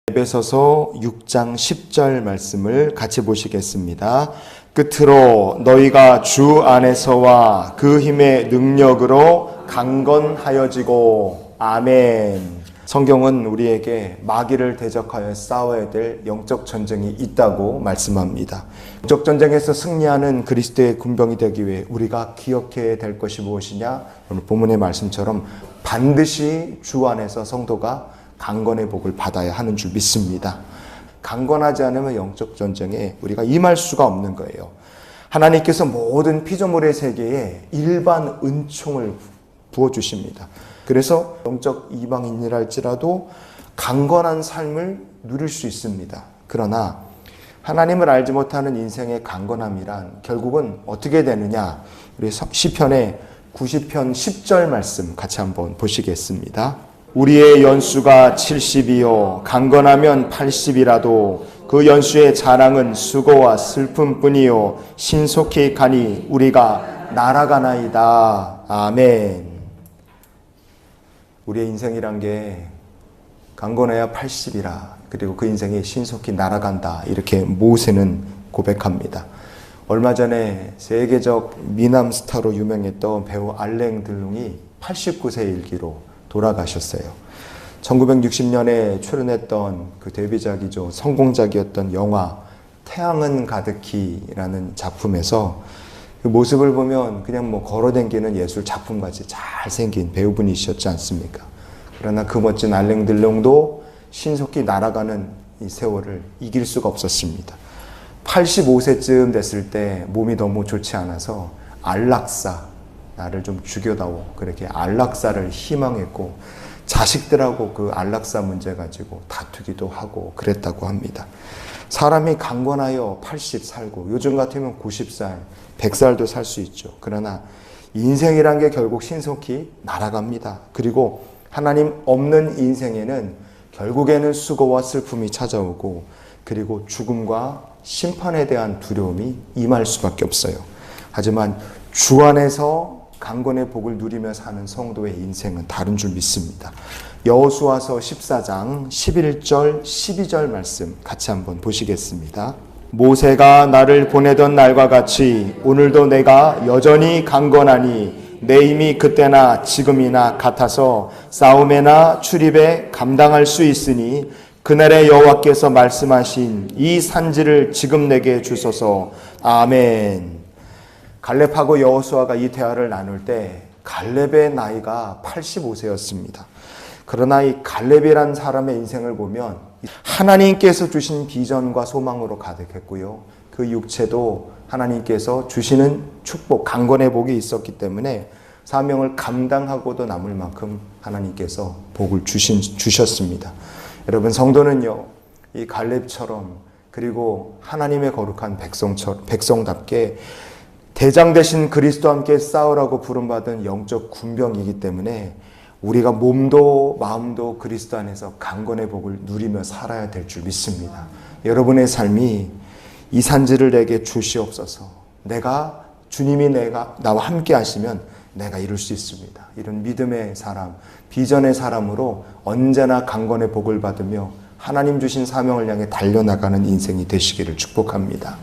에베소서 6장 10절 말씀을 같이 보시겠습니다. 끝으로 너희가 주 안에서와 그 힘의 능력으로 강건하여지고. 아멘. 성경은 우리에게 마귀를 대적하여 싸워야 될 영적 전쟁이 있다고 말씀합니다. 영적 전쟁에서 승리하는 그리스도의 군병이 되기 위해 우리가 기억해야 될 것이 무엇이냐? 오늘 본문의 말씀처럼 반드시 주 안에서 성도가 강건의 복을 받아야 하는 줄 믿습니다. 강건하지 않으면 영적 전쟁에 우리가 임할 수가 없는 거예요. 하나님께서 모든 피조물의 세계에 일반 은총을 부어주십니다. 그래서 영적 이방인이랄지라도 강건한 삶을 누릴 수 있습니다. 그러나 하나님을 알지 못하는 인생의 강건함이란 결국은 어떻게 되느냐? 우리 시편의 90편 10절 말씀 같이 한번 보시겠습니다. 우리의 연수가 70이요 강건하면 80이라도 그 연수의 자랑은 수고와 슬픔뿐이요 신속히 가니 우리가 날아가나이다. 아멘. 우리의 인생이란 게 강건해야 80이라 그리고 그 인생이 신속히 날아간다, 이렇게 모세는 고백합니다. 얼마 전에 세계적 미남 스타로 유명했던 배우 알랭 들룽이 89세 일기로 돌아가셨어요. 1960년에 출연했던 그 데뷔작이죠. 성공작이었던 영화 태양은 가득히라는 작품에서 그 모습을 보면 그냥 걸어다니는 예술 작품같이 잘생긴 배우분이셨지 않습니까? 그러나 그 멋진 알랭 들룽도 신속히 날아가는 이 세월을 이길 수가 없었습니다. 85세쯤 됐을 때 몸이 너무 좋지 않아서 안락사, 나를 좀 죽여다오, 그렇게 안락사를 희망했고 자식들하고 그 안락사 문제 가지고 다투기도 하고 그랬다고 합니다. 사람이 강건하여 80 살고 요즘 같으면 90살, 100살도 살 수 있죠. 그러나 인생이란 게 결국 신속히 날아갑니다. 그리고 하나님 없는 인생에는 결국에는 수고와 슬픔이 찾아오고 그리고 죽음과 심판에 대한 두려움이 임할 수밖에 없어요. 하지만 주 안에서 강건의 복을 누리며 사는 성도의 인생은 다른 줄 믿습니다. 여호수아서 14장 11절 12절 말씀 같이 한번 보시겠습니다. 모세가 나를 보내던 날과 같이 오늘도 내가 여전히 강건하니 내 힘이 그때나 지금이나 같아서 싸움에나 출입에 감당할 수 있으니 그날의 여호와께서 말씀하신 이 산지를 지금 내게 주소서. 아멘. 갈렙하고 여호수아가 이 대화를 나눌 때 갈렙의 나이가 85세였습니다. 그러나 이 갈렙이란 사람의 인생을 보면 하나님께서 주신 비전과 소망으로 가득했고요. 그 육체도 하나님께서 주시는 축복, 강건의 복이 있었기 때문에 사명을 감당하고도 남을 만큼 하나님께서 복을 주셨습니다. 여러분, 성도는요, 이 갈렙처럼 그리고 하나님의 거룩한 백성답게 대장 되신 그리스도와 함께 싸우라고 부름받은 영적 군병이기 때문에 우리가 몸도 마음도 그리스도 안에서 강건의 복을 누리며 살아야 될 줄 믿습니다. 여러분의 삶이 이 산지를 내게 주시옵소서. 주님이 나와 함께 하시면 내가 이룰 수 있습니다. 이런 믿음의 사람, 비전의 사람으로 언제나 강건의 복을 받으며 하나님 주신 사명을 향해 달려나가는 인생이 되시기를 축복합니다.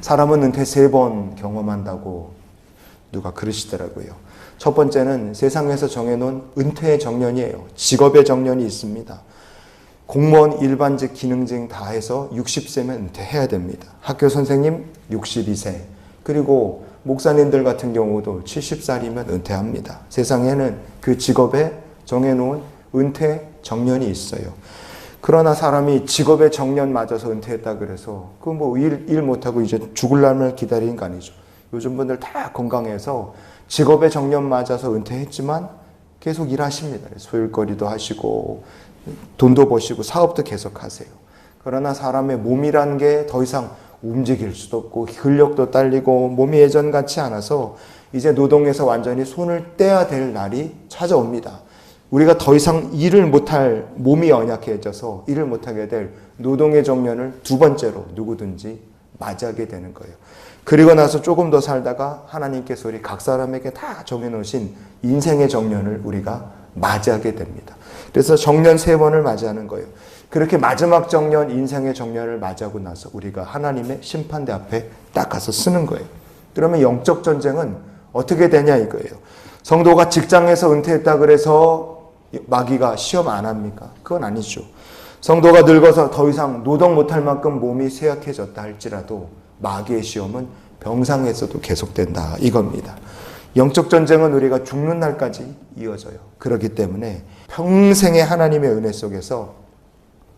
사람은 은퇴 3번 경험한다고 누가 그러시더라고요. 첫 번째는 세상에서 정해놓은 은퇴의 정년이에요. 직업의 정년이 있습니다. 공무원, 일반직, 기능직 다 해서 60세면 은퇴해야 됩니다. 학교 선생님 62세, 그리고 목사님들 같은 경우도 70살이면 은퇴합니다. 세상에는 그 직업에 정해놓은 은퇴 정년이 있어요. 그러나 사람이 직업의 정년 맞아서 은퇴했다 그래서 일 못하고 이제 죽을 날을 기다리는 거 아니죠. 요즘 분들 다 건강해서 직업의 정년 맞아서 은퇴했지만 계속 일하십니다. 소일거리도 하시고 돈도 버시고 사업도 계속 하세요. 그러나 사람의 몸이란 게 더 이상 움직일 수도 없고 근력도 딸리고 몸이 예전 같지 않아서 이제 노동에서 완전히 손을 떼야 될 날이 찾아옵니다. 우리가 더 이상 일을 못할, 몸이 연약해져서 일을 못하게 될 노동의 정년을 두 번째로 누구든지 맞이하게 되는 거예요. 그리고 나서 조금 더 살다가 하나님께서 우리 각 사람에게 다 정해놓으신 인생의 정년을 우리가 맞이하게 됩니다. 그래서 정년 3번을 맞이하는 거예요. 그렇게 마지막 정년, 인생의 정년을 맞이하고 나서 우리가 하나님의 심판대 앞에 딱 가서 쓰는 거예요. 그러면 영적 전쟁은 어떻게 되냐 이거예요. 성도가 직장에서 은퇴했다 그래서 마귀가 시험 안 합니까? 그건 아니죠. 성도가 늙어서 더 이상 노동 못할 만큼 몸이 쇠약해졌다 할지라도 마귀의 시험은 병상에서도 계속된다 이겁니다. 영적 전쟁은 우리가 죽는 날까지 이어져요. 그렇기 때문에 평생의 하나님의 은혜 속에서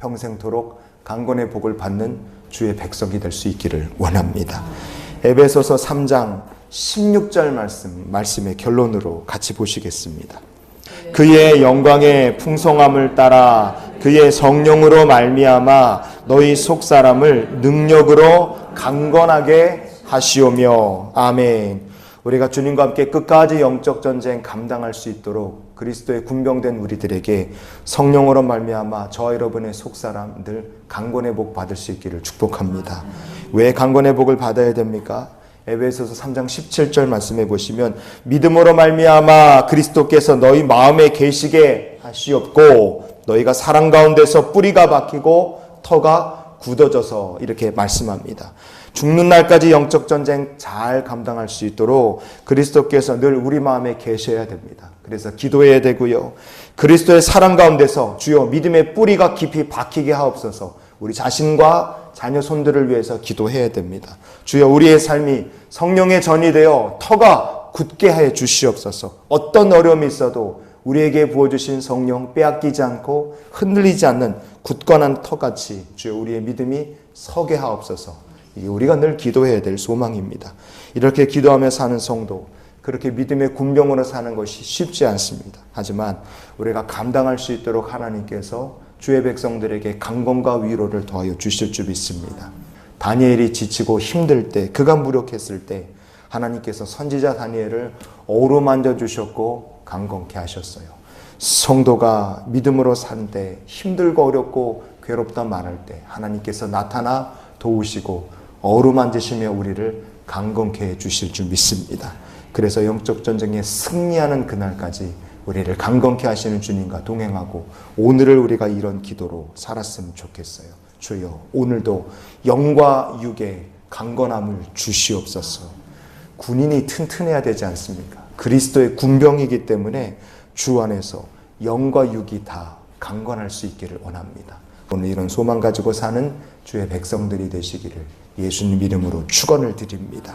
평생토록 강건의 복을 받는 주의 백성이 될 수 있기를 원합니다. 에베소서 3장 16절 말씀의 결론으로 같이 보시겠습니다. 그의 영광의 풍성함을 따라 그의 성령으로 말미암아 너희 속사람을 능력으로 강건하게 하시오며. 아멘. 우리가 주님과 함께 끝까지 영적 전쟁 감당할 수 있도록 그리스도의 군병된 우리들에게 성령으로 말미암아 저와 여러분의 속사람들 강건의 복 받을 수 있기를 축복합니다. 왜 강건의 복을 받아야 됩니까? 에베소서 3장 17절 말씀해 보시면 믿음으로 말미암아 그리스도께서 너희 마음에 계시게 하시옵고 너희가 사랑 가운데서 뿌리가 박히고 터가 굳어져서 이렇게 말씀합니다. 죽는 날까지 영적 전쟁 잘 감당할 수 있도록 그리스도께서 늘 우리 마음에 계셔야 됩니다. 그래서 기도해야 되고요. 그리스도의 사랑 가운데서 주여 믿음의 뿌리가 깊이 박히게 하옵소서. 우리 자신과 자녀 손들을 위해서 기도해야 됩니다. 주여 우리의 삶이 성령의 전이 되어 터가 굳게 해 주시옵소서. 어떤 어려움이 있어도 우리에게 부어주신 성령 빼앗기지 않고 흔들리지 않는 굳건한 터같이 주여 우리의 믿음이 서게 하옵소서. 이게 우리가 늘 기도해야 될 소망입니다. 이렇게 기도하며 사는 성도, 그렇게 믿음의 군병으로 사는 것이 쉽지 않습니다. 하지만 우리가 감당할 수 있도록 하나님께서 주의 백성들에게 강건과 위로를 더하여 주실 줄 믿습니다. 다니엘이 지치고 힘들 때, 그가 무력했을 때 하나님께서 선지자 다니엘을 어루만져 주셨고 강건케 하셨어요. 성도가 믿음으로 산 때, 힘들고 어렵고 괴롭다 말할 때 하나님께서 나타나 도우시고 어루만지시며 우리를 강건케 해 주실 줄 믿습니다. 그래서 영적 전쟁에 승리하는 그날까지 우리를 강건케 하시는 주님과 동행하고 오늘을 우리가 이런 기도로 살았으면 좋겠어요. 주여 오늘도 영과 육의 강건함을 주시옵소서. 군인이 튼튼해야 되지 않습니까? 그리스도의 군병이기 때문에 주 안에서 영과 육이 다 강건할 수 있기를 원합니다. 오늘 이런 소망 가지고 사는 주의 백성들이 되시기를 예수님 이름으로 축원을 드립니다.